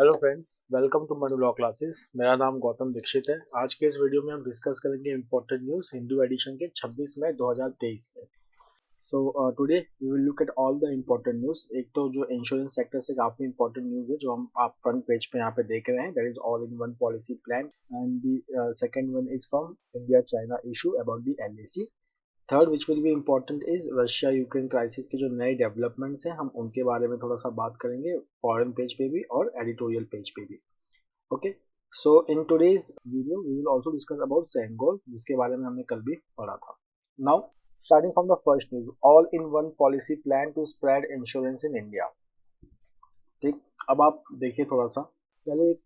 Hello friends, welcome to Manu law classes. मेरा नाम गौतम दीक्षित है। आज के इस वीडियो में हम डिस्कस करेंगे इंपॉर्टेंट न्यूज़ हिंदू एडिशन के 26 मई 2023 के। Today we will look at all the important news. एक तो जो इंश्योरेंस सेक्टर से काफ़ी इंपॉर्टेंट न्यूज़ है जो हम आप फ्रंट पेज पे यहाँ पे देख रहे हैं, that is all in one policy plan. And the second one is from India China issue about the LAC. Third which will be important is Russia Ukraine crisis के जो नए डेवलपमेंट्स हैं, हम उनके बारे में थोड़ा सा बात करेंगे, फॉरेन पेज पे भी और एडिटोरियल पेज पे भी। Okay, so in today's video we will also discuss about Sengol, जिसके बारे में हमने कल भी पढ़ा था। Now starting from the first news, all in one policy plan to spread insurance in India. ठीक, अब आप देखिए थोड़ा सा, पहले एक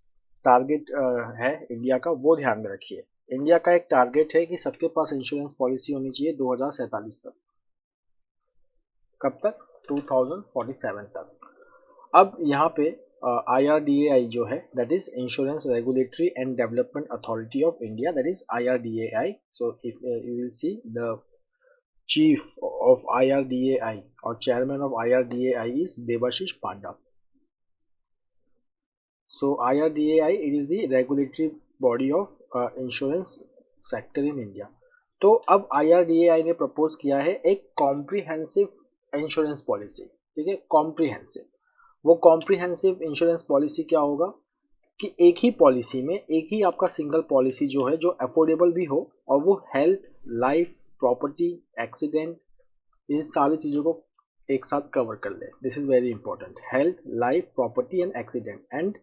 टारगेट है इंडिया का, वो ध्यान में रखिए। इंडिया का एक टारगेट है कि सबके पास इंश्योरेंस पॉलिसी होनी चाहिए 2047 तक। कब तक? 2047 तक। अब यहाँ पे IRDAI जो है, that is insurance regulatory and development authority of India, that is IRDAI। So if you will see the chief of IRDAI और chairman of IRDAI is Debasish Panda. So IRDAI, it is the regulatory body of insurance sector in India। तो अब IRDAI ने propose किया है एक comprehensive insurance policy. ठीक है, comprehensive. वो कॉम्प्रिहेंसिव इंश्योरेंस पॉलिसी क्या होगा कि एक ही पॉलिसी में एक ही आपका सिंगल पॉलिसी जो है, जो अफोर्डेबल भी हो और वो हेल्थ, लाइफ, प्रॉपर्टी, एक्सीडेंट, इस सारी चीज़ों को एक साथ कवर कर ले। This is very important, health, life, property and accident. And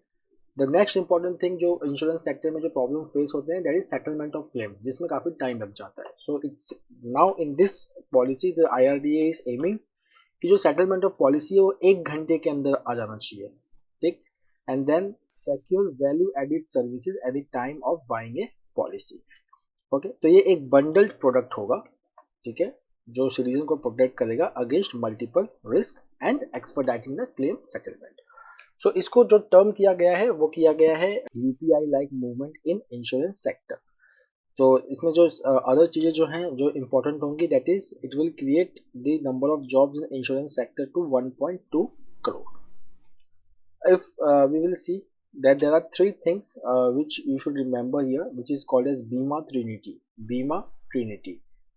the next important thing जो इंश्योरेंस सेक्टर में जो प्रॉब्लम फेस होते हैं, that is settlement of claim, जिसमें काफी टाइम लग जाता है। So it's now in this policy the IRDA is aiming कि जो सेटलमेंट ऑफ पॉलिसी है वो 1 घंटे के अंदर आ जाना चाहिए। ठीक, and then secure value added services at the time of buying a policy. Okay, तो ये एक बंडल्ड प्रोडक्ट होगा, ठीक है, जो सिटीजन को प्रोटेक्ट करेगा against multiple risk and expediting the claim settlement. So इसको जो टर्म किया गया है वो किया गया है UPI like movement in insurance sector. तो इसमें जो अदर चीज़ें जो हैं जो इम्पोर्टेंट होंगी, that is it will create the number of jobs in insurance sector to 1.2 crore. If we will see that there are three things which you should remember here, which is called as बीमा Trinity. बीमा Trinity,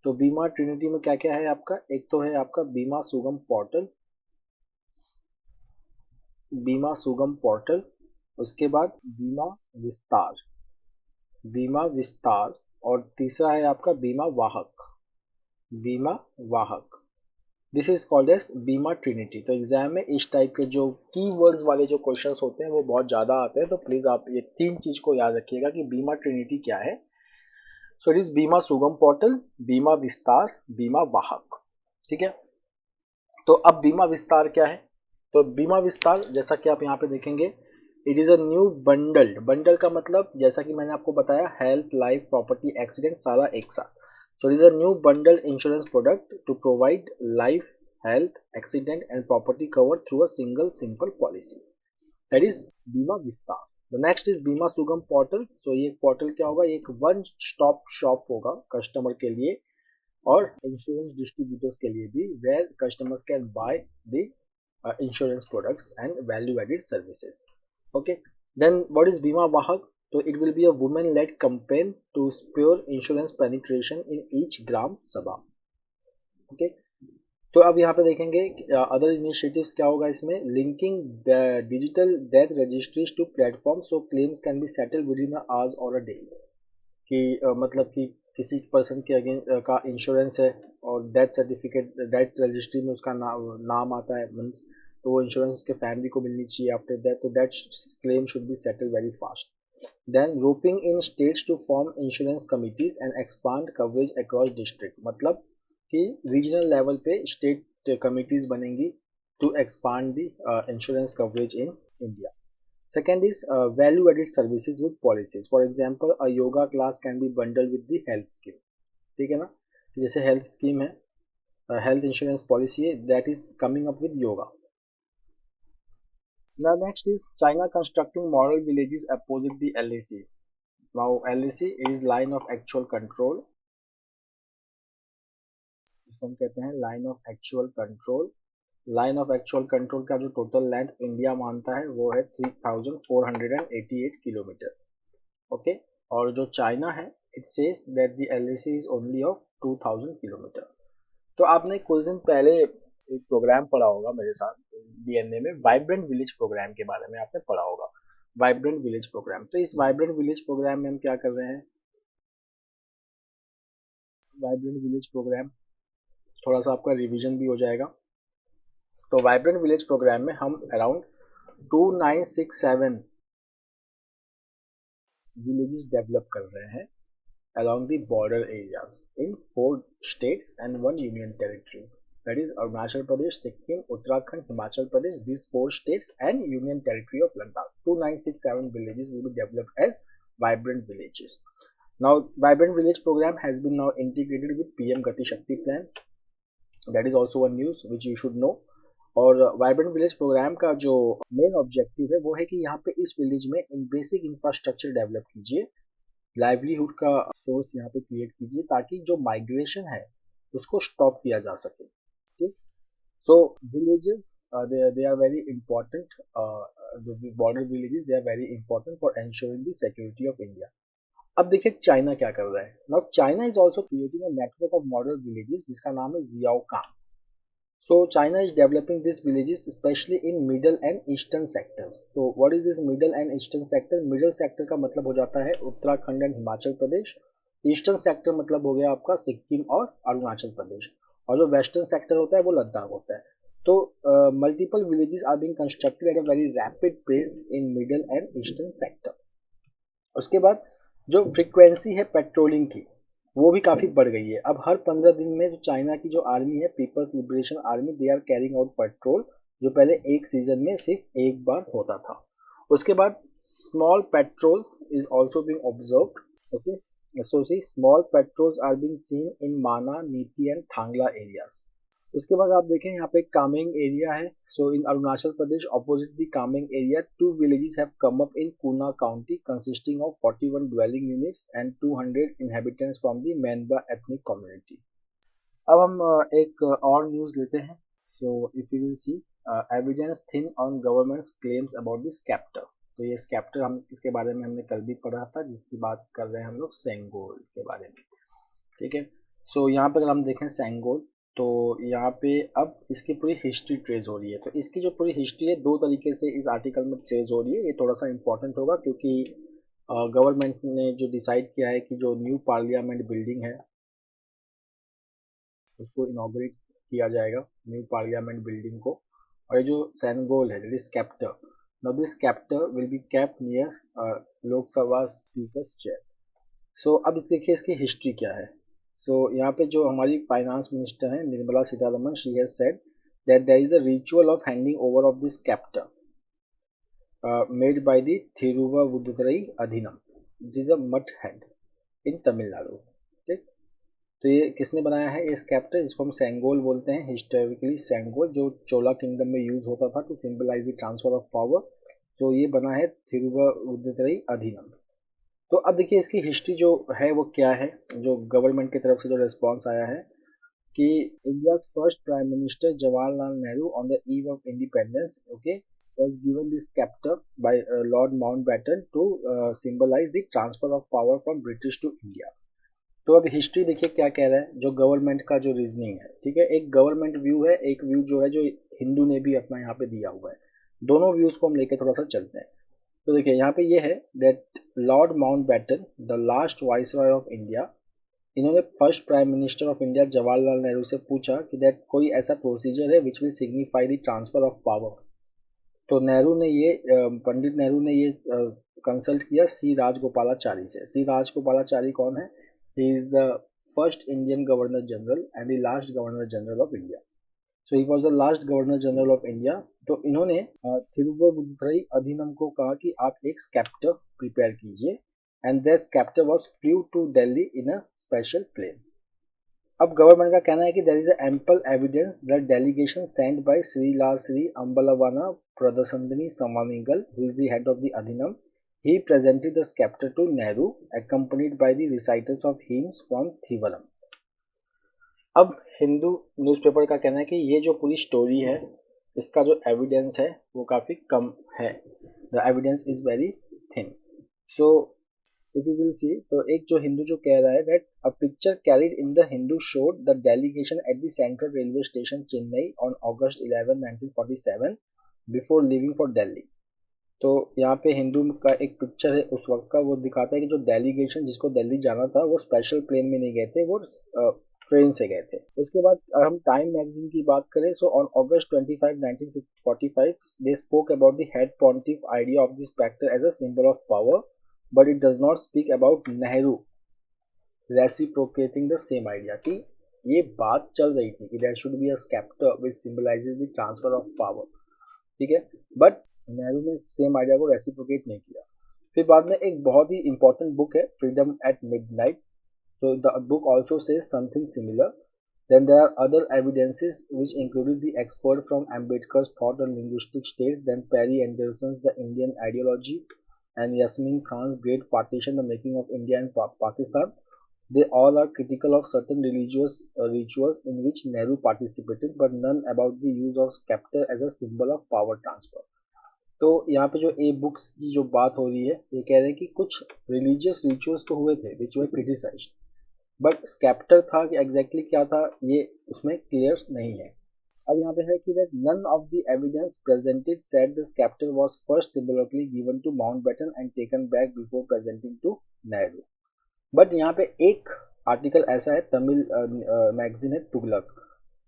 तो बीमा Trinity में क्या क्या है आपका? एक तो है आपका बीमा सुगम पोर्टल, बीमा सुगम पोर्टल, उसके बाद बीमा विस्तार, बीमा विस्तार, और तीसरा है आपका बीमा वाहक, बीमा वाहक। दिस इज कॉल्ड एज बीमा ट्रिनिटी। तो एग्जाम में इस टाइप के जो कीवर्ड्स वाले जो क्वेश्चंस होते हैं वो बहुत ज़्यादा आते हैं, तो प्लीज़ आप ये तीन चीज़ को याद रखिएगा कि बीमा ट्रिनिटी क्या है। सो इट इज बीमा सुगम पोर्टल, बीमा विस्तार, बीमा वाहक। ठीक है, तो अब बीमा विस्तार क्या है? तो बीमा विस्तार जैसा कि आप यहाँ पे देखेंगे, it is a new bundled, bundle का मतलब जैसा कि मैंने आपको बताया, हेल्थ, लाइफ, प्रॉपर्टी, एक्सीडेंट, सारा एक साथ। So it is a new bundled insurance product to provide life, health, accident and property cover through a single simple policy, that is Bima Vistaar. The next is बीमा सुगम पोर्टल। तो ये portal क्या होगा? एक वन स्टॉप शॉप होगा customer के लिए और इंश्योरेंस डिस्ट्रीब्यूटर्स के लिए भी, where customers can buy the insurance products and value added services। Okay, then what is Bima Vahak? So it will be a women led campaign to spur insurance penetration in each gram sabha। Okay, तो अब यहाँ पे देखेंगे other initiatives क्या होगा इसमें, linking digital death registries to platform so claims can be settle within hours और a day. कि मतलब कि किसी पर्सन के अगेंस्ट का इंश्योरेंस है और डेथ सर्टिफिकेट, डेथ रजिस्ट्री में उसका नाम आता है मीन्स, तो वो इंश्योरेंस उसके फैमिली को मिलनी चाहिए आफ्टर दैट, तो that claim should be settle very fast. Then roping in states to form insurance committees and expand coverage across district, मतलब कि रीजनल लेवल पे स्टेट कमिटीज बनेंगी to expand the insurance coverage in India. Second is value added services with policies. For example, a yoga class can be bundled with the health scheme। ठीक है ना, जैसे health scheme है, health insurance policy है, that is coming up with yoga. Now next is China constructing model villages opposite the LAC। Now LAC is line of actual control, इसको हम कहते हैं line of actual control. Line of actual control का जो total length India मानता है वो है 3488 किलोमीटर। ओके, और जो चाइना है it says that the LAC is only of 2000 kilometre. तो आपने कुछ दिन पहले एक प्रोग्राम पढ़ा होगा मेरे साथ डीएनए में, वाइब्रेंट विलेज प्रोग्राम के बारे में आपने पढ़ा होगा, वाइब्रेंट विलेज प्रोग्राम। तो इस वाइब्रेंट विलेज प्रोग्राम में हम क्या कर रहे हैं, वाइब्रेंट विलेज प्रोग्राम थोड़ा सा आपका रिवीजन भी हो जाएगा। तो वाइब्रेंट विलेज प्रोग्राम में हम अराउंड 2967 विलेजेस डेवलप कर रहे हैं along the border areas in 4 states and 1 union territory, that is Arunachal Pradesh, Sikkim, Uttarakhand, Himachal Pradesh, these 4 states and union territory of Ladakh. 2967 villages will be developed as vibrant villages. Now vibrant village program has been now integrated with PM Gati Shakti plan, that is also one news which you should know. और vibrant village programme का जो main objective है वो है कि यहाँ पे इस विलेज में इन बेसिक इंफ्रास्ट्रक्चर डेवलप कीजिए, लाइवलीहुड का सोर्स यहाँ पे क्रिएट कीजिए ताकि जो माइग्रेशन है उसको स्टॉप किया जा सके। ठीक, so villages they are very important, border villages they are very important for ensuring the security of India. अब देखिए चाइना क्या कर रहा है। Now China is also creating a network of model villages जिसका नाम है जियाओकांग। So China is developing these villages especially in middle and eastern sectors. So what is this middle and eastern sector? Middle sector का मतलब हो जाता है Uttarakhand and Himachal Pradesh, eastern sector मतलब हो गया आपका सिक्किम और अरुणाचल प्रदेश, और जो वेस्टर्न सेक्टर होता है वो लद्दाख होता है। तो multiple villages are being constructed at a very rapid pace in middle and eastern sector. उसके बाद जो फ्रीक्वेंसी है पेट्रोलिंग की वो भी काफ़ी बढ़ गई है। अब हर 15 दिन में जो चाइना की जो आर्मी है people's liberation army, they are carrying out patrol, जो पहले एक सीजन में सिर्फ एक बार होता था। उसके बाद small patrols is also being observed. Okay, so see small patrols are being seen in Mana, Niti and थांगला areas. उसके बाद आप देखें यहाँ पे कामेंग एरिया है। So in Arunachal Pradesh opposite the Kameng area 2 villages have come up in Cuona county consisting of 41 dwelling units and 200 inhabitants from the Menba ethnic community. अब हम एक और न्यूज़ लेते हैं। So if you will see evidence thin on government's claims about this sceptre. तो ये स्कैप्टर हम इसके बारे में हमने कल भी पढ़ा था, जिसकी बात कर रहे हैं हम लोग सेंगोल के बारे में। ठीक है, सो यहाँ पर अगर हम देखें सेंगोल, तो यहाँ पे अब इसकी पूरी हिस्ट्री ट्रेस हो रही है। तो इसकी जो पूरी हिस्ट्री है 2 तरीके से इस आर्टिकल में ट्रेस हो रही है। ये थोड़ा सा इंपॉर्टेंट होगा क्योंकि गवर्नमेंट ने जो डिसाइड किया है कि जो न्यू पार्लियामेंट बिल्डिंग है उसको इनॉग्रेट किया जाएगा, न्यू पार्लियामेंट बिल्डिंग को। और ये जो सेंगोल है, that is कैप्टर, now this कैप्टर will be kept near Lok Sabha speakers chair. सो अब देखिए इसकी हिस्ट्री क्या है। सो यहाँ पे जो हमारी फाइनेंस मिनिस्टर हैं Nirmala Sitharaman, she has said that there is a ritual of handing over of this sceptre made by the Thiruvavaduthurai Adheenam, it is a math head इन तमिलनाडु। ठीक, तो ये किसने बनाया है ये स्कैप्टर, जिसको हम सेंगोल बोलते हैं हिस्टोरिकली सेंगोल, जो चोला किंगडम में यूज होता था to symbolize the transfer of power. तो ये बना है थिरुववुदुतुरई अधिनम। तो अब देखिए इसकी हिस्ट्री जो है वो क्या है, जो गवर्नमेंट की तरफ से जो रिस्पॉन्स आया है कि India first prime minister Jawaharlal Nehru on the eve of independence, okay, was given this scepter by Lord Mountbatten to symbolize the transfer of power from British to India। तो अब हिस्ट्री देखिए क्या कह रहा है, जो गवर्नमेंट का जो रीजनिंग है। ठीक है, एक गवर्नमेंट व्यू है, एक व्यू जो है जो हिंदू ने भी अपना यहाँ पे दिया हुआ है। दोनों व्यूज को हम लेके थोड़ा सा चलते हैं। तो देखिए यहाँ पे ये है that Lord Mountbatten the last viceroy of India, इन्होंने first prime minister of India Jawaharlal Nehru से पूछा कि दैट कोई ऐसा प्रोसीजर है which will signify the transfer of power. तो नेहरू ने ये पंडित नेहरू ने ये कंसल्ट किया सी राजगोपालाचारी से। सी राजगोपालाचारी कौन है? He is the first Indian governor general and the last governor general of India. So he was the last governor general of India. तो इन्होंने थिरुववुदुतुरई अधिनम को कहा कि आप एक स्कैप्टर प्रिपेयर कीजिए and that sceptre was flew to Delhi in a special plane. अब government का कहना है कि there is ample evidence that delegation sent by Shri Ambalavana प्रदर्शनी Swamigal, who is the head of the Adheenam, he presented the scepter to Nehru accompanied by the recitals of hymns from Thivaram। अब Hindu newspaper का कहना है कि ये जो पूरी स्टोरी है इसका जो एविडेंस है वो काफ़ी कम है, the evidence is very thin. So if you will सी, तो एक जो हिंदू जो कह रहा है that a picture carried in the Hindu showed the delegation at the central railway station Chennai on August 11 1947 before living for Delhi. तो यहाँ पे हिंदू का एक पिक्चर है उस वक्त का, वो दिखाता है कि जो डेलीगेशन जिसको दिल्ली जाना था वो स्पेशल प्लेन में नहीं गए थे, वो ट्रेन से गए थे। उसके बाद अगर हम टाइम मैगजीन की बात करें, so on August 25 1945 they spoke about the head pontiff idea of the sceptre as a symbol of power, but it does not speak about Nehru reciprocating the same idea. कि ये बात चल रही थी कि there should be a sceptre which symbolizes the transfer of power, ठीक है, but Nehru ने सेम आइडिया को रेसिप्रोकेट नहीं किया। फिर बाद में एक बहुत ही इंपॉर्टेंट बुक है freedom at midnight, so the book also says something similar. Then there are other evidences which included the expert from Ambedkar's thought on linguistic states, then Perry Anderson's The Indian Ideology, and Yasmin Khan's Great Partition, The Making of India and Pakistan. They all are critical of certain religious rituals in which Nehru participated, but none about the use of scepter as a symbol of power transfer. तो यहाँ पे जो ए books की जो बात हो रही है, ये कह रहे हैं कि कुछ रिलीजियस रिचुअल्स तो हुए थे विच वर क्रिटिसाइज्ड, बट स्केप्टर था कि एग्जैक्टली क्या था ये उसमें क्लियर नहीं है। अब यहाँ पे है कि that none of the evidence presented said the sceptre was first symbolically given to Mountbatten and taken back before presenting to Nehru. But यहाँ पे एक आर्टिकल ऐसा है, तमिल मैगजीन है तुगलक,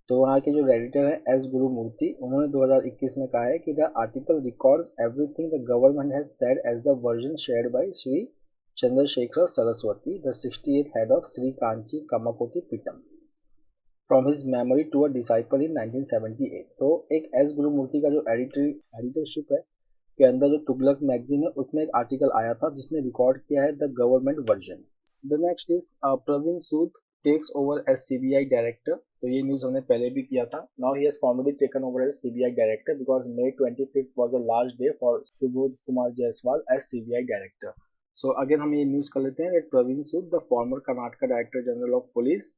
तो वहाँ के जो एडिटर हैं एस गुरुमूर्ति, उन्होंने 2021 में कहा है कि the article records everything the government has said as the version shared by Shri Chandrashekhar Saraswati, the 68th head of Sri Kanchi Kamakoti Pittam, from his memory to a disciple in 1978। तो एक एस गुरुमूर्ति का जो एडिटरशिप है के अंदर जो तुगलक मैगजीन है उसमें एक आर्टिकल आया था जिसने रिकॉर्ड किया है the government version. The next is Praveen Sood takes over as CBI director. तो ये न्यूज़ हमने पहले भी किया था। Now he has formally taken over as CBI director because May 25th was the last day for Subodh Kumar Jaiswal as CBI director. So again हम ये news कर लेते हैं that Praveen Sood the former Karnataka director general of police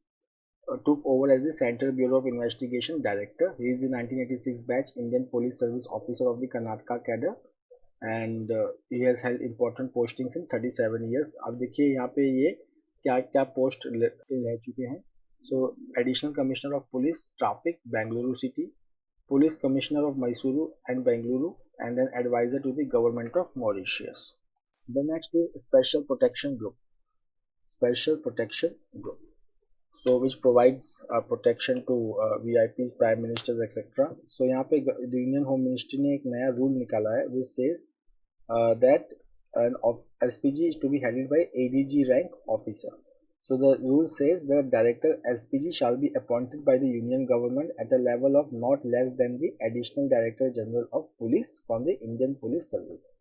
took over as the Central Bureau of Investigation Director. He is the 1986 batch Indian Police Service Officer of the Karnataka cadre and he has held important postings in 37 years. अब देखिए यहाँ पे ये क्या क्या post रह चुके हैं। So additional commissioner of police traffic Bengaluru city, police commissioner of Mysuru and Bengaluru, and then advisor to the government of Mauritius. The next is special protection group, special protection group, so which provides protection to VIPs, prime ministers, etc. So यहाँ पे union home ministry ने एक नया rule निकाला है which says that an SPG is to be handled by ADG rank officer. So the rule says that director SPG shall be appointed by the union government at a level of not less than the additional director general of police from the Indian Police Service.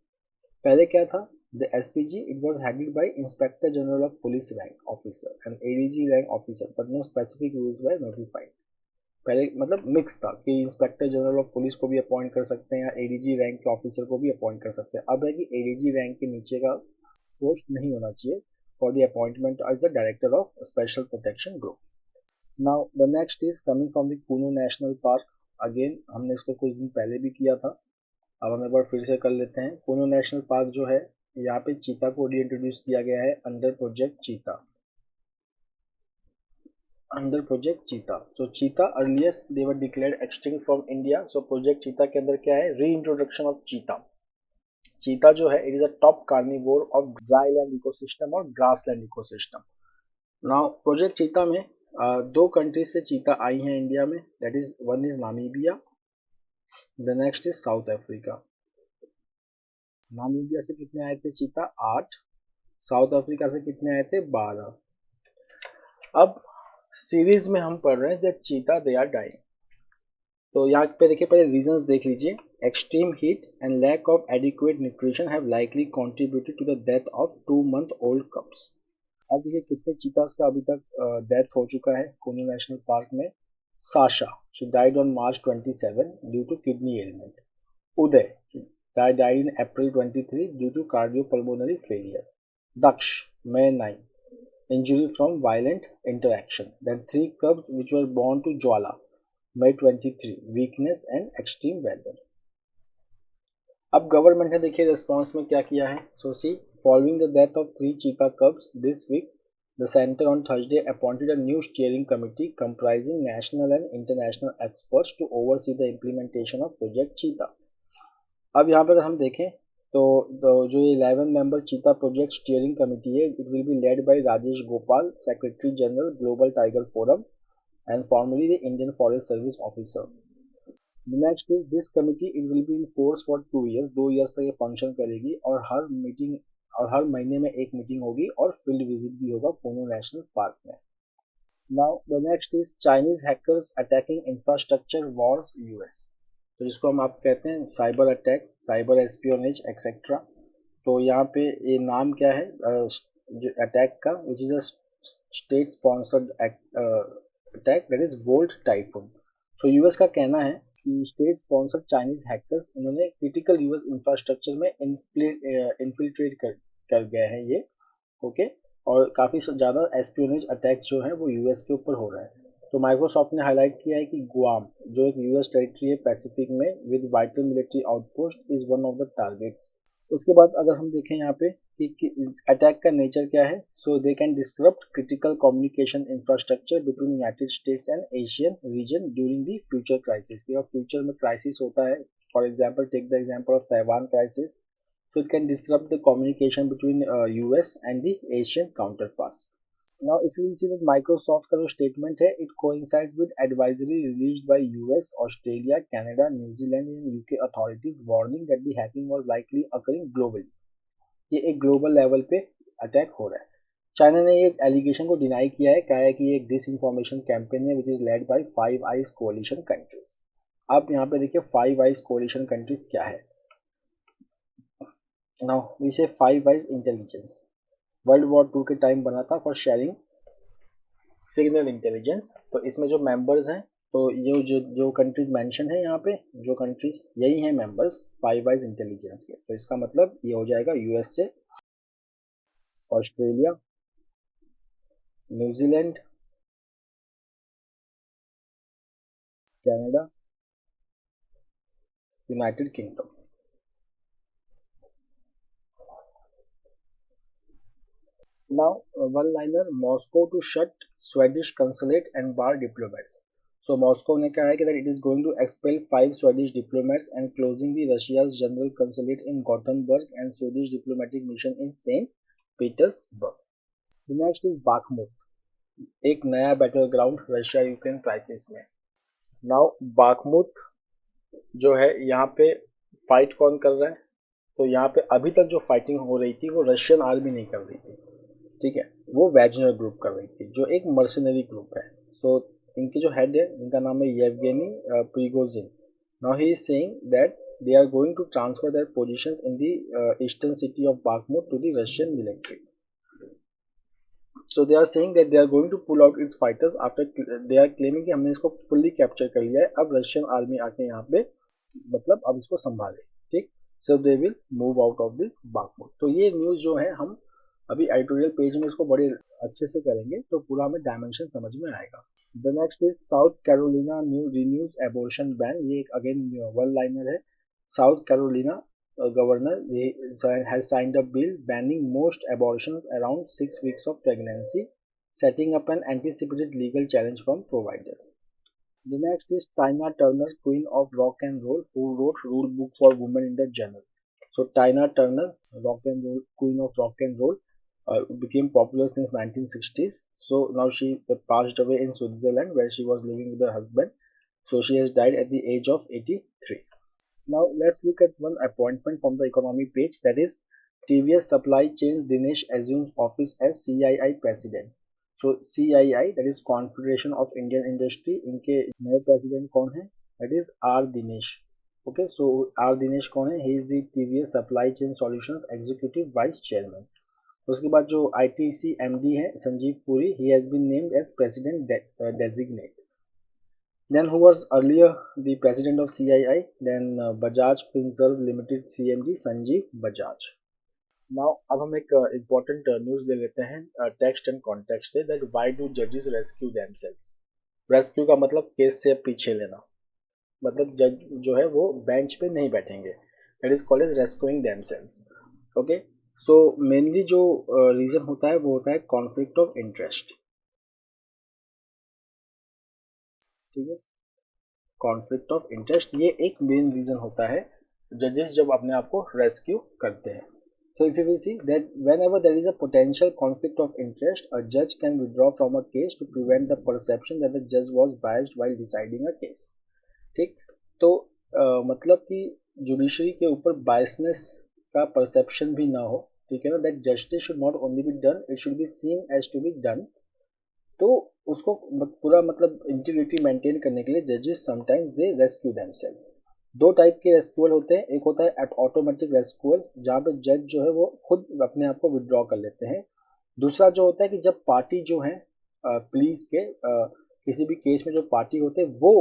पहले क्या था, the SPG it was handled by Inspector General of Police rank officer and ADG rank officer, but no specific rules were notified. पहले मतलब mix था कि inspector general of police को भी appoint कर सकते हैं या एडीजी रैंक के ऑफिसर को भी अपॉइंट कर सकते हैं। अब है कि एडीजी रैंक के नीचे का पोस्ट नहीं होना चाहिए for the appointment as the director of special protection group. Now the next is coming from the Kuno national park. Again हमने इसको कुछ दिन पहले भी किया था, अब हम एक बार फिर से कर लेते हैं। कूनू नेशनल पार्क जो है यहाँ पे चीता को रीइंट्रोड्यूस किया गया है अंडर प्रोजेक्ट चीता, अंडर प्रोजेक्ट चीता। सो चीता earlier they were declared extinct from India. So project चीता के अंदर क्या है, रीइंट्रोडक्शन ऑफ चीता। चीता जो है it is a top carnivore of dry land ecosystem और grassland ecosystem. Now project Cheetah में दो कंट्री से चीता आई हैं इंडिया में, that is one is Namibia, the next is south Africa. Namibia से कितने आए थे चीता, 8। साउथ अफ्रीका से कितने आए थे, 12। अब सीरीज में हम पढ़ रहे हैं दैट चीता दे आर डाइंग। तो यहाँ पे देखिए पहले रीजंस देख लीजिए। Extreme heat and lack of adequate nutrition have likely contributed to the death of 2-month old cubs। अब देखिए कितने चीतास का अभी तक डेथ हो चुका है कूनू नेशनल पार्क में। Sasha, she died on March 27 due to kidney ailment. Uday died in April 23 due to cardiopulmonary failure. Daksh, May 9, injury from violent interaction. Then 3 cubs which were born to Jwala, May 23, weakness and extreme weather. अब government ने देखिए response में क्या किया है. So see, following the death of 3 cheetah cubs this week, the centre on Thursday appointed a new steering committee comprising national and international experts to oversee the implementation of project cheetah. अब यहाँ पर अगर हम देखें तो जो ये 11 member चीता प्रोजेक्ट स्टीयरिंग कमिटी है, it will be led by Rajesh Gopal, secretary general global tiger forum and formerly the Indian forest service officer. Next is this committee, it will be in force for 2 years, 2 years तक ये function करेगी और हर महीने में एक meeting होगी और field visit भी होगा पुणे नेशनल पार्क में. Now the next is Chinese hackers attacking infrastructure Wars US. तो जिसको हम आप कहते हैं cyber attack, cyber espionage etcetera. तो यहाँ पे ये नाम क्या है अटैक का, which is a state sponsored attack, that is volt typhoon. So US का कहना है कि स्टेट स्पॉन्सर्ड चाइनीज हैकर्स इन्होंने क्रिटिकल यूएस इंफ्रास्ट्रक्चर में इन्फिल्ट्रेट कर गए हैं ये. ओके, और काफ़ी ज़्यादा एस्पियोनेज अटैक्स जो हैं वो यूएस के ऊपर हो रहे हैं. तो माइक्रोसॉफ्ट ने हाईलाइट किया है कि गुआम जो एक यूएस टेरिटरी है पैसिफिक में with vital military outpost is one of the targets. उसके बाद अगर हम देखें यहाँ पे कि अटैक का नेचर क्या है. So they can disrupt critical communication infrastructure between United States and Asian region during the future crisis. और फ्यूचर में क्राइसिस होता है, for example take the example of Taiwan crisis. So it can disrupt the communication between US and the Asian counterparts. Now, if you will see that Microsoft का जो statement है, it coincides with advisory released by US, Australia, Canada, New Zealand and UK authorities warning that the hacking was likely occurring globally. ये एक global level पे attack हो रहा है. China ने ये एलिगेशन को डिनाई किया है, कहा है कि ये एक डिसइंफॉर्मेशन कैंपेन है which is led by 5 eyes कोalition countries. आप यहाँ पे देखिए 5 आइज कोalition कंट्रीज क्या है. नाउ वी से 5 आइज इंटेलिजेंस वर्ल्ड वॉर 2 के टाइम बना था फॉर शेयरिंग सिग्नल इंटेलिजेंस. तो इसमें जो मेंबर्स हैं, तो ये जो कंट्रीज मेंशन है यहाँ पे, जो कंट्रीज यही हैं मेंबर्स 5 आइज इंटेलिजेंस के. तो इसका मतलब ये हो जाएगा USA, Australia, New Zealand, Canada, United kingdom. Now, one-liner, Moscow to shut Swedish consulate and bar diplomats. So Moscow ने कहा है कि that it is going to expel 5 Swedish diplomats and closing the Russia's general consulate in Gothenburg and Swedish diplomatic mission in Saint Petersburg. The next is Bakhmut, एक नया battle ground Russia Ukraine crisis में. Now Bakhmut जो है यहाँ पे fight कौन कर रहा है. तो यहाँ पे अभी तक जो फाइटिंग हो रही थी वो रशियन आर्मी नहीं कर रही थी, ठीक है, वो वैगनर ग्रुप कर रही थी जो एक मर्सनरी ग्रुप है. सो इनके जो हेड है इनका नाम है Yevgeny Prigozhin. Now he is saying that they are going to transfer their positions in the eastern city of Bakhmut to the Russian military. So they are saying that they are going to pull out its fighters after they are claiming कि हमने इसको fully capture कर लिया है, अब Russian army आके यहाँ पे मतलब अब इसको संभाले, ठीक. So they will move out of the Bakhmut. तो ये न्यूज़ जो है हम अभी एडिटोरियल पेज में इसको बड़े अच्छे से करेंगे तो पूरा हमें डायमेंशन समझ में आएगा. The next is south Carolina new renews abortion ban. ये एक अगेन वन लाइनर है. South Carolina governor has signed a bill banning most abortions around 6 weeks of pregnancy, setting up an anticipated legal challenge from providers. The next is Tina Turner, queen of rock and roll, who wrote rule book for women in the genre. So Tina Turner, rock and roll, queen of rock and roll, became popular since 1960s. So now she passed away in Switzerland where she was living with her husband. So she has died at the age of 83. Now let's look at one appointment from the economy page, that is TVS Supply Chains Dinesh assumes office as CII president. So CII, that is Confederation of Indian Industry, इनके नए president कौन है, that is R Dinesh. Okay, so R Dinesh कौन है, he is the TVS Supply Chain Solutions Executive Vice Chairman. उसके बाद जो ITC MD है Sanjeev Puri, he has been named as President Designate. Then who was earlier the president of CII? Then Bajaj Finserv Limited CMD Sanjeev Bajaj. Now अब हम एक important news ले लेते हैं टेक्स्ट एंड कॉन्टेक्स्ट से, दैट व्हाई डू जजेस rescue themselves. Rescue का मतलब केस से पीछे लेना, मतलब जज जो है वो बेंच पे नहीं बैठेंगे, that is called as recusing themselves. Okay, so mainly जो रीजन होता है वो होता है कॉन्फ्लिक्ट ऑफ इंटरेस्ट। ठीक है, कॉन्फ्लिक्ट ऑफ इंटरेस्ट ये एक मेन रीजन होता है जजेस जब अपने आप को रेस्क्यू करते हैं। So if you will see that whenever there is a potential conflict of interest, a judge can withdraw from a case to prevent the perception that the judge was biased while deciding a case. ठीक, तो मतलब कि judiciary के ऊपर biasness का perception भी ना हो, ठीक है ना, that justice should not only be done, it should be seen as to be done. तो उसको पूरा मतलब इंटीग्रिटी मेंटेन करने के लिए जजेस समटाइम्स दे रेस्क्यू देमसेल्व्स। दो टाइप के रेस्क्यूअल होते हैं, एक होता है ऑटोमेटिक रेस्क्यूअल जहाँ पे जज जो है वो खुद अपने आप को विड्रॉ कर लेते हैं। दूसरा जो होता है कि जब पार्टी जो है पुलिस के किसी भी केस में जो पार्टी होते हैं वो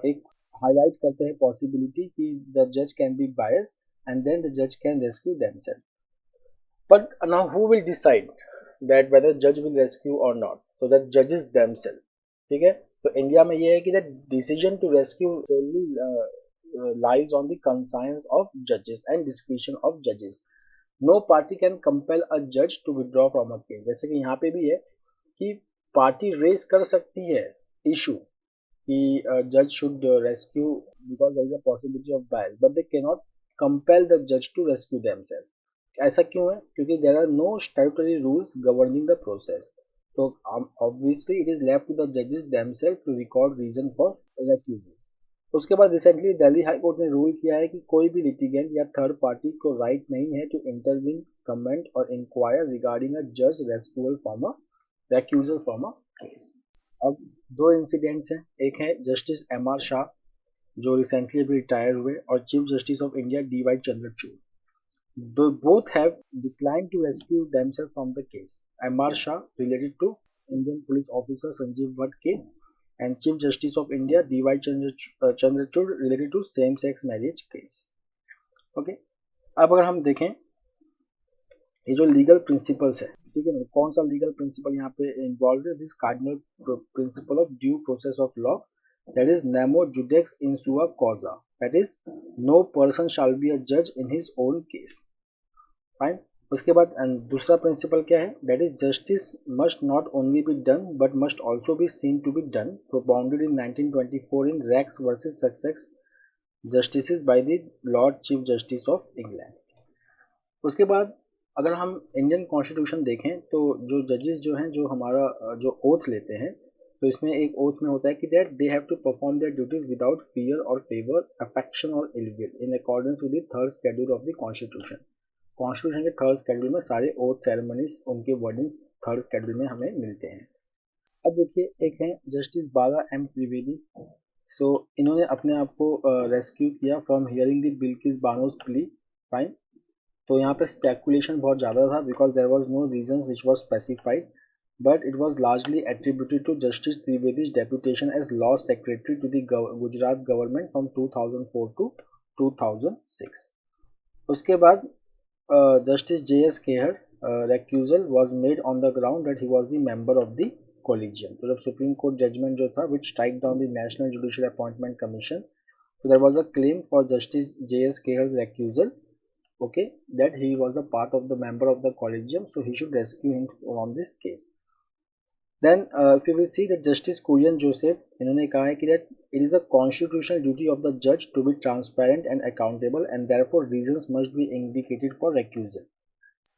एक हाईलाइट करते हैं पॉसिबिलिटी कि द जज can be bias and then the जज can rescue themselves. But now who will decide that whether judge will rescue or not? So that judges themselves. ठीक है, तो इंडिया में ये है कि that decision to rescue solely lies on the conscience of judges and discretion of judges. No party can compel a judge to withdraw from a case. जैसे कि यहाँ पे भी है कि पार्टी रेज कर सकती है इशू कि जज should rescue because there is a possibility of bias, but they can not compel the जज टू रेस्क्यू देमसेल्फ। ऐसा क्यों है? क्योंकि there are no statutory rules governing the process. तो obviously it is left to the जजेस themselves to record reason for रेक्यूजल्स। उसके बाद recently Delhi high court ने रूल किया है कि कोई भी लिटिगेंट या थर्ड पार्टी को राइट नहीं है टू इंटरवीन, कमेंट और इंक्वायर रिगार्डिंग अ जज recusal from a recusal from a case. अब दो इंसिडेंट्स हैं, एक है जस्टिस एम आर शाह जो रिसेंटली अभी रिटायर हुए और chief justice of India D Y Chandrachud. Both have declined to rescue themselves from the case. M.R. Shah related to Indian police officer Sanjeev Bhatt case and Chief Justice of India D.Y. Chandrachud related to same-sex marriage case. Okay. अब अगर हम देखें ये जो legal principles है, ठीक है, कौन सा लीगल प्रिंसिपल यहाँ पे इन्वॉल्व है? This cardinal principle of due process of law, that is nemo judex in sua causa, that is no person shall be a जज in his own case. Fine. उसके बाद दूसरा प्रिंसिपल क्या है? That is justice must not only be done but must also be seen to be done, propounded in 1924 in Rex versus Sussex justice by the lord chief justice of England. उसके बाद अगर हम Indian constitution देखें तो जो जजेस जो हैं जो हमारा जो ओथ लेते हैं, तो इसमें एक ओथ में होता है कि that they have to perform their duties without fear और फेवर, अफेक्शन और ill will in accordance with the third schedule of the constitution. Constitution के थर्ड शेड्यूल में सारे ओथ सेरेमनीज उनके वर्डिंग्स थर्ड शेड्यूल में हमें मिलते हैं। अब देखिए एक है justice Bela M Trivedi. So इन्होंने अपने आप को रेस्क्यू किया from hearing the Bilkis Bano's plea. Fine. तो यहाँ पे स्पेकुलेशन बहुत ज़्यादा था because there was no reason which was specified, but it was largely attributed to justice Trivedi's deputation as law secretary to the Gujarat government from 2004 to 2006। उसके बाद justice J S Khehar recusal was made on the ground that he was the member of the collegium. तो जब supreme court judgment जो था which strike down the national judicial appointment commission, so there was a claim for Justice J.S. Kehar's recusal, okay, that he was a part of the member of the collegium, so he should rescue him from this case. Then if you will see that Justice Kurian Joseph इन्होंने कहा है कि that it is a constitutional duty of the judge to be transparent and accountable and therefore reasons must be indicated for recusal.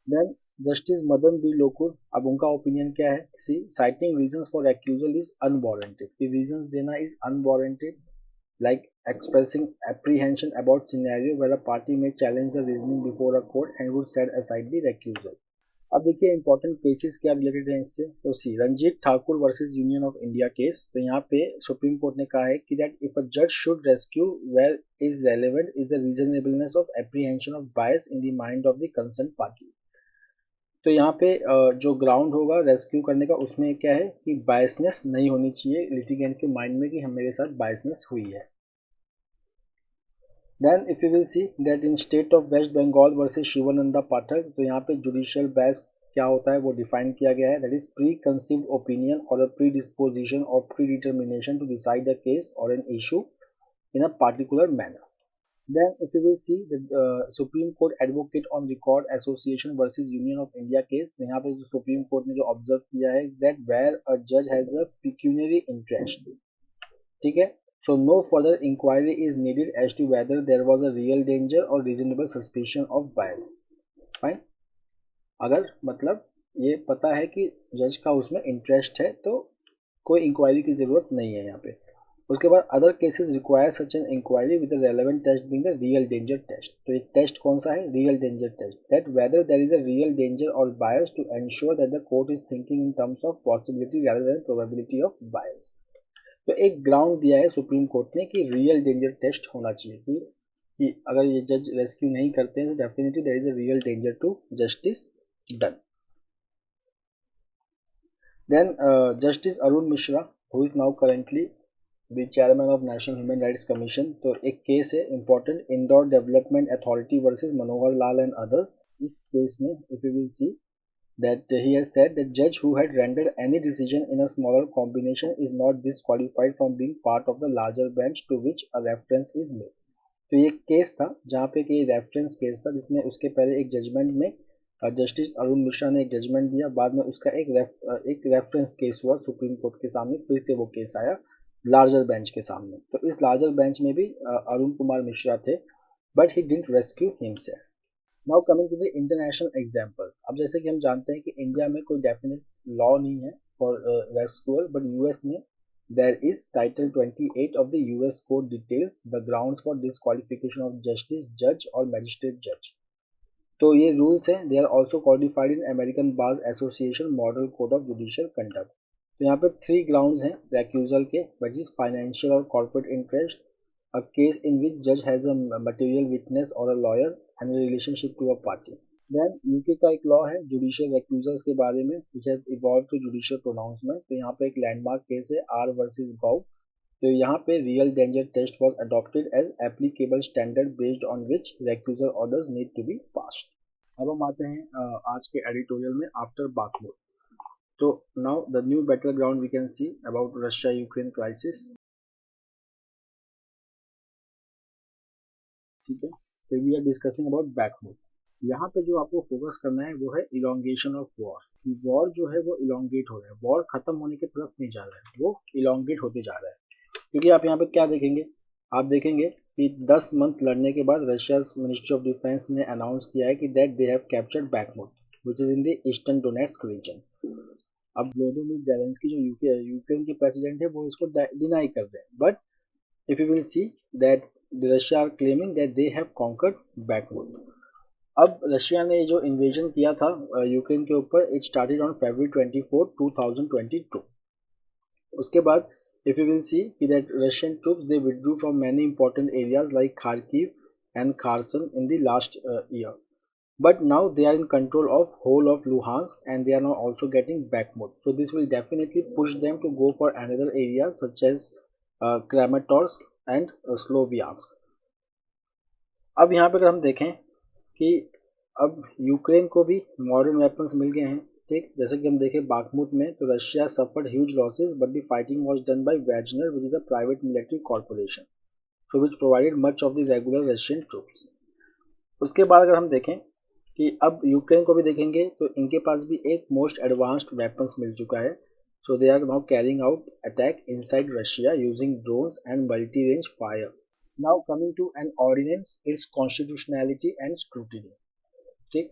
Then Justice Madan B. Lokur, अब उनका opinion क्या है? See, citing reasons for recusal is unwarranted. कि reasons देना is unwarranted, like expressing apprehension about scenario where a party may challenge the reasoning before a court and would set aside the recusal. अब देखिए important cases क्या related हैं इससे। तो C Ranjit Thakur versus union of India case. तो यहाँ पे supreme court ने कहा है कि दैट इफ अ जज should rescue where is relevant is the reasonableness of apprehension of bias in the mind of the concern party. तो यहाँ पे जो ग्राउंड होगा रेस्क्यू करने का उसमें क्या है कि बायसनेस नहीं होनी चाहिए लिटिगेंट के माइंड में कि हम मेरे साथ बायसनेस हुई है। Then if you will see that in state of West Bengal versus Shivananda Pathak, तो यहाँ पे जुडिशियल बायस क्या होता है वो डिफाइन किया गया है, that is preconceived opinion और अ प्री डिस्पोजिशन और predetermination to decide a case और an issue in a particular manner. Then if you will see the Supreme Court Advocate on Record Association versus Union of India case, तो यहाँ पे जो Supreme Court ने जो observe किया है that where a judge has a pecuniary interest, ठीक है, so no further inquiry is needed as to whether there was a real danger or reasonable suspicion of bias. Fine. अगर मतलब ये पता है कि जज का उसमें इंटरेस्ट है तो कोई इंक्वायरी की ज़रूरत नहीं है यहाँ पे. उसके बाद other cases require such an inquiry with the relevant test being the real danger test. तो एक टेस्ट कौन सा है? Real danger test. That whether there is a real danger और bias to ensure that the court is thinking in terms of possibility rather than probability of bias. तो एक ground दिया है सुप्रीम कोर्ट ने कि रियल डेंजर टेस्ट होना चाहिए कि अगर ये जज रेस्क्यू नहीं करते हैं तो definitely there is a real danger to justice done. Then Justice Arun Mishra, who is now currently the chairman of National Human Rights Commission, तो एक केस है important Indore development authority versus Manohar Lal and others. इस case में if you will see that he has said that judge who had rendered any decision in a smaller combination is not disqualified from being part of the larger bench to which a reference is made. तो ये case था जहाँ पे कि reference case था जिसमें उसके पहले एक जजमेंट में जस्टिस अरुण मिश्रा ने एक जजमेंट दिया, बाद में उसका एक रेफरेंस केस हुआ सुप्रीम कोर्ट के सामने, फिर से वो केस आया लार्जर बेंच के सामने. तो इस लार्जर बेंच में भी अरुण कुमार मिश्रा थे, बट ही डिडंट रेस्क्यू himself. Now coming to the international examples. अब जैसे कि हम जानते हैं कि इंडिया में कोई डेफिनेट लॉ नहीं है फॉर रेस्क्यूअल, बट यूएस में there is Title 28 of the US Code details the grounds for disqualification of justice, judge or magistrate judge. तो ये रूल्स हैं, they are also codified in American bar association model code of judicial conduct. तो यहाँ पे 3 grounds हैं recusal के, which is financial और corporate interest, a case in which जज हैज अ मटेरियल विटनेस और a lawyer and relationship to a party. Then UK का एक लॉ है जुडिशियल रेक्यूजल्स के बारे में, which has evolve to judicial pronouncement. तो यहाँ पे एक लैंडमार्क केस है आर वर्सेस गाउ. तो यहाँ पे real danger test was adopted as applicable standard based on which recusal orders need to be passed. अब हम आते हैं आज के एडिटोरियल में आफ्टर बाखमुत. तो now the new battle ground we can see about Russia Ukraine crisis. ठीक है, तो we are discussing about Bakhmut. यहाँ पे जो आपको फोकस करना है वो है इलोंगेशन ऑफ वॉर. वॉर जो है वो इलोंगेट हो रहा है, वॉर खत्म होने की तरफ नहीं जा रहा है, वो इलोंगेट होते जा रहा है. क्योंकि आप यहाँ पे क्या देखेंगे, आप देखेंगे कि 10 मंथ लड़ने के बाद रशिया मिनिस्ट्री ऑफ डिफेंस ने अनाउंस किया है कि that they have captured Bakhmut which is in the eastern Donetsk region. अब व्लोदिमीर ज़ेलेंस्की जो यूक्रेन के प्रेसिडेंट है वो इसको डिनाई कर रहे हैं, but if you will see that Russia are claiming that they have conquered Bakhmut. अब रशिया ने जो इन्वेजन किया था यूक्रेन के ऊपर, इट स्टार्टेड ऑन February 24, 2022. उसके बाद if you will see that Russian troops they withdrew from many important areas like Kharkiv and Kherson in the last year, but now they are in control of whole of Luhansk and they are now also getting Bakhmut. So this will definitely push them to go for another areas such as Kramatorsk and Sloviansk. अब यहाँ पे अगर हम देखें कि अब Ukraine को भी मॉडर्न वेपन्स मिल गए हैं, ठीक. जैसे कि हम देखें बाखमुत में तो Russia suffered huge losses but the fighting was done by Wagner which is a private military corporation so which provided much of the regular Russian troops. उसके बाद अगर हम देखें कि अब यूक्रेन को भी देखेंगे तो इनके पास भी एक मोस्ट एडवांस्ड वेपन्स मिल चुका है. So they are now carrying out attack inside Russia using drones and multi range fire. Now coming to an ordinance, it's constitutionality and scrutiny. ठीक,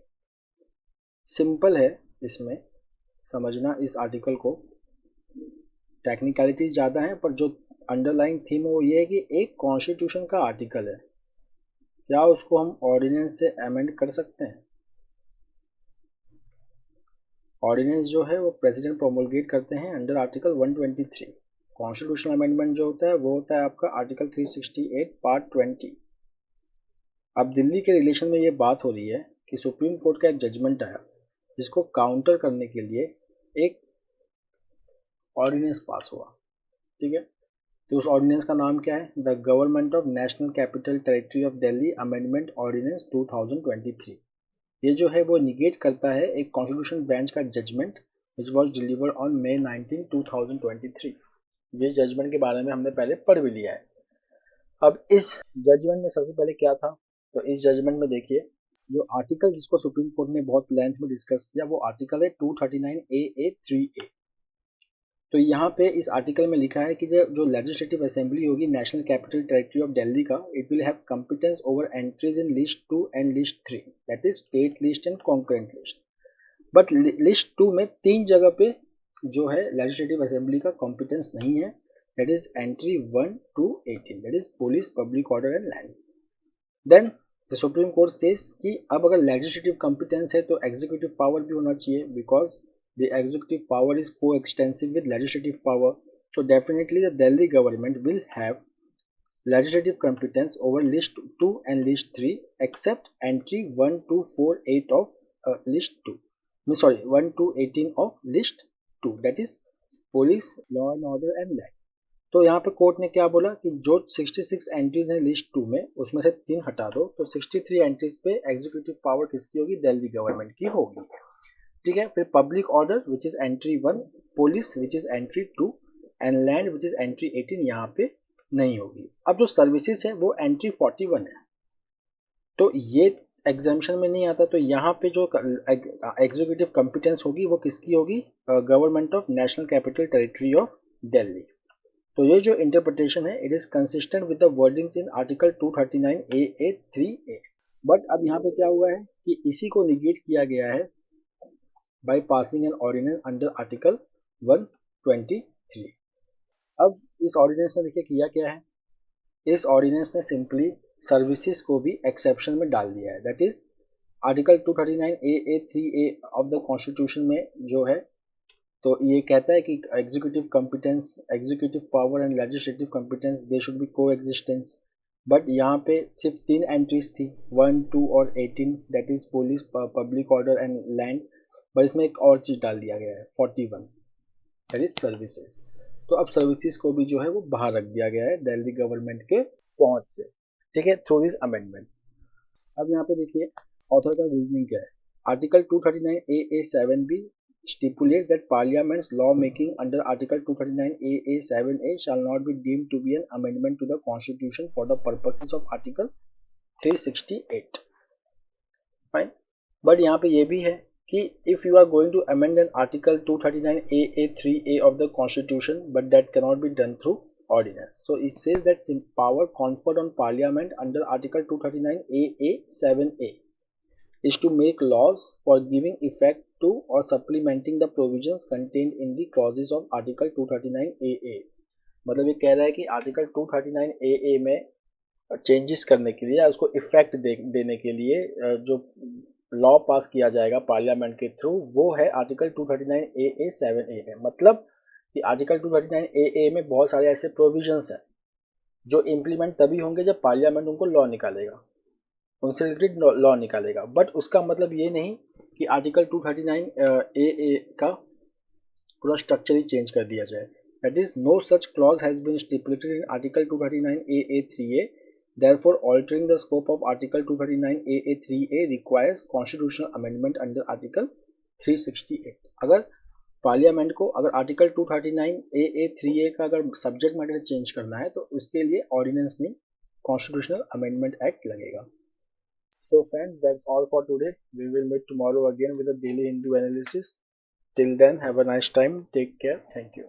सिंपल है इसमें समझना इस आर्टिकल को, टेक्निकलिटीज ज़्यादा है पर जो अंडरलाइंग थीम है वो ये है कि एक कॉन्स्टिट्यूशन का आर्टिकल है, क्या उसको हम ऑर्डिनेंस से अमेंड कर सकते हैं? ऑर्डिनेंस जो है वो प्रेसिडेंट प्रोमोलगेट करते हैं अंडर आर्टिकल 123. कॉन्स्टिट्यूशनल अमेंडमेंट जो होता है वो होता है आपका आर्टिकल 368 पार्ट 20. अब दिल्ली के रिलेशन में ये बात हो रही है कि सुप्रीम कोर्ट का एक जजमेंट आया जिसको काउंटर करने के लिए एक ऑर्डिनेंस पास हुआ. ठीक है, तो उस ऑर्डिनेंस का नाम क्या है? The government of national capital territory of Delhi amendment ordinance 2023। ये जो है वो निगेट करता है एक कॉन्स्टिट्यूशन बेंच का judgement which was delivered on May 19, 2023, जिस जजमेंट के बारे में हमने पहले पढ़ भी लिया है। अब इस जजमेंट में सबसे पहले क्या था? तो इस जजमेंट में देखिए, जो आर्टिकल जिसको सुप्रीम कोर्ट ने बहुत लेंथ में डिस्कस किया वो आर्टिकल है 239AA3A। तो यहाँ पे इस आर्टिकल में लिखा है कि जो लेजिस्लेटिव असेंबली होगी national capital territory of Delhi का, it will have competence over entries in list 2 and list 3, that is state list and concurrent list. But list 2 में 3 जगह पे जो है लेजिस्लेटिव असेंबली का कॉम्पिटेंस नहीं है, that is entry 1 to 18, that is police, public order and land. Then the supreme court says कि अब अगर लेजिस्लेटिव कॉम्पिटेंस है तो एग्जीक्यूटिव पावर भी होना चाहिए, because the executive power is coextensive with legislative power, so definitely the Delhi government will have legislative competence over list 2 and list 3 except entry 1 to 4, 8 of list 2, 1 to 18 of list 2, that is police, law and order and land। तो यहाँ पे court ने क्या बोला कि जो 66 entries हैं list 2 में उसमें से 3 हटा दो, तो 63 एंट्रीज पे एग्जीक्यूटिव पावर किसकी होगी? दिल्ली गवर्नमेंट की होगी। ठीक है, फिर public order which is entry 1, police which is entry 2 and land which is entry 18 यहाँ पे नहीं होगी। अब जो सर्विसेज है वो एंट्री 41 है, तो ये एग्जामिशन में नहीं आता। तो यहाँ पे जो एग्जीक्यूटिव कॉम्पिटेंस होगी वो किसकी होगी? Government of national capital territory of Delhi. तो ये जो इंटरप्रिटेशन है it is consistent with the wordings in article 239AA3A। But अब यहाँ पे क्या हुआ है कि इसी को निगेट किया गया है by passing an ordinance under article 123। अब इस ऑर्डिनेंस ने देखिए किया क्या है, इस ऑर्डिनेंस ने सिंपली सर्विसेज को भी एक्सेप्शन में डाल दिया है, that is article 239AA3A of the constitution में जो है, तो ये कहता है कि executive competence, executive power and legislative competence they should be को एग्जिस्टेंस। बट यहाँ पे सिर्फ 3 एंट्रीज थी, 1, 2 और 18, that is police, public order and land. पर इसमें एक और चीज़ डाल दिया गया है 41, दैट इज सर्विसेज। तो अब सर्विसेज को भी जो है वो बाहर रख दिया गया है दिल्ली गवर्नमेंट के पहुंच से, ठीक है, थ्रू दिस अमेंडमेंट। अब यहाँ पे देखिए ऑथर का रीजनिंग क्या है। Article 239AA7B stipulates that Parliament's law making under Article 239AA7A shall not be deemed to be an amendment to the Constitution for the purposes of Article 368। Fine, but यहाँ पे ये भी है कि if you are going to amend an article 239AA3A of the constitution, but that cannot be done through ordinance, so it says that power conferred on parliament under article 239AA7A is to make laws for giving effect to or supplementing the provisions contained in the clauses of article 239AA। मतलब ये कह रहा है कि article 239AA में changes करने के लिए, उसको इफेक्ट देने के लिए जो लॉ पास किया जाएगा पार्लियामेंट के थ्रू, वो है आर्टिकल 239AA7A में। मतलब कि आर्टिकल 239AA में बहुत सारे ऐसे प्रोविजंस हैं जो इम्प्लीमेंट तभी होंगे जब पार्लियामेंट उनको लॉ निकालेगा, उनसे रिलेटेड लॉ निकालेगा। बट उसका मतलब ये नहीं कि आर्टिकल 239AA का पूरा स्ट्रक्चर ही चेंज कर दिया जाए, that is no such clause has been stipulated in article 239AA3A। Therefore, altering the scope of Article 239AA3A requires constitutional amendment under Article 368। अगर पार्लियामेंट को अगर आर्टिकल 239AA3A का अगर सब्जेक्ट मैटर चेंज करना है तो उसके लिए ऑर्डिनेंस नहीं, कॉन्स्टिट्यूशनल अमेंडमेंट एक्ट लगेगा। So friends, that's all for today. We will meet tomorrow again with a daily Hindu analysis. Till then, have a nice time. Take care. Thank you.